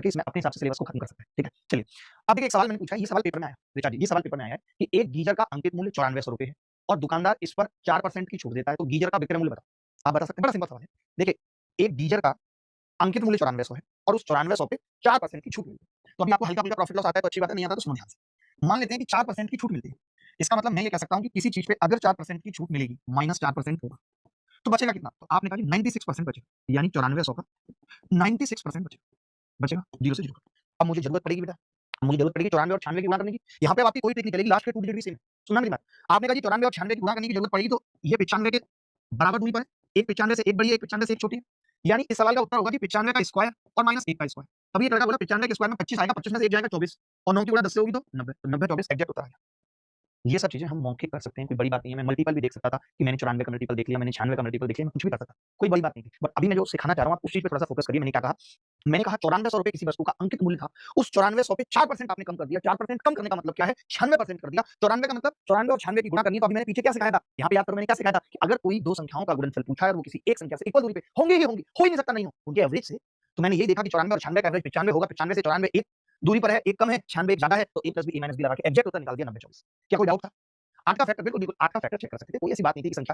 करके इसमें अपने हिसाब से सिलेबस को खत्म कर सकते हैं। ठीक है, चलिए अब देखिए एक सवाल मैंने पूछा है, ये सवाल पेपर में आया ऋचा जी, ये सवाल पेपर में आया है कि एक गीजर का अंकित मूल्य 9400 रुपए है और दुकानदार इस पर 4% की छूट देता है, तो गीजर का विक्रय मूल्य बताओ। आप बता सकते हैं, बड़ा सिंपल सवाल है। देखिए एक गीजर का अंकित मूल्य 9400 है और उस 9400 पे 4% की छूट मिलती है। तो अभी आपको हल्का फुल्का प्रॉफिट लॉस आता है तो अच्छी बात है, नहीं आता तो सुनो ध्यान से। मान लेते हैं कि 4% की छूट मिलती है, इसका मतलब मैं ये कह सकता हूं कि किसी चीज पे अगर 4% की छूट मिलेगी, -4% होगा, तो बचेगा कितना? तो आपने कहा कि 96% बचेगा, यानी 9400 का 96% बचेगा, बचेगा जीरो से जीरो। अब मुझे जरूरत पड़ेगी बेटा, मुझे जरूरत पड़ेगी 94 और 96 की गुणा करने की। यहाँ पे अब आपकी कोई ट्रिक नहीं चलेगी, लास्ट के 2 डिजिट भी सेम है। सुनना मेरी बात, आपने कहा जी 94 और 96 की गुणा करने की जरूरत पड़ेगी, तो ये 95 के बराबर दूरी पर है, एक 95 से एक बड़ी है, एक 95 से एक छोटी है, यानी इस सवाल का उत्तर होगा कि 95 का स्क्वायर और -1 का स्क्वायर। तभी ये लड़का बोला 95 के स्क्वायर में 25 आएगा, 25 में से 1 जाएगा 24 और 9 की गुणा 10 से होगी तो 90, तो 90 24 एग्जैक्ट उत्तर आ गया। ये सब चीजें हम मौखिक कर सकते हैं, कोई बड़ी बात नहीं है। मैं मल्टीपल भी देख सकता था कि मैंने 94 का मल्टीपल देख लिया, मैंने 96 का मल्टीपल देख लिया, मैं कुछ भी कर सकता था, कोई बड़ी बात नहीं थी। बट अभी मैं जो सिखाना चाह रहा हूं, आप उस चीज पे थोड़ा सा फोकस करिए। मैंने क्या कहा? मैंने कहा 9400 रुपए किसी वस्तु का अंकित मूल्य था, उस 9400 पे 4% आपने कम कर दिया। 4% कम करने का मतलब क्या है? 96% कर दिया। 94 का मतलब 94 और 96 की गुणा करनी है। तो अभी मैंने पीछे क्या सिखाया था? यहाँ पे याद करो मैंने क्या सिखाया था कि अगर कोई दो संख्याओं का गुणनफल पूछा है और वो किसी एक संख्या से इक्वल दूरी पे होंगे ही होंगे, हो ही नहीं सकता नहीं हो, उनके एवरेज से। तो मैंने यही देखा कि 94 और 96 का एवरेज 95 होगा, 95 से 94 एक दूरी पर है, एक कम है, 96 एक ज्यादा है, तो a + b - b लगा के एग्जैक्ट उत्तर निकाल दिया 90 24। क्या कोई डाउट था? 8 का फैक्टर बिल्कुल बिल्कुल 8 का फैक्टर चेक कर सकते थे, कोई ऐसी बात नहीं थी कि संख्या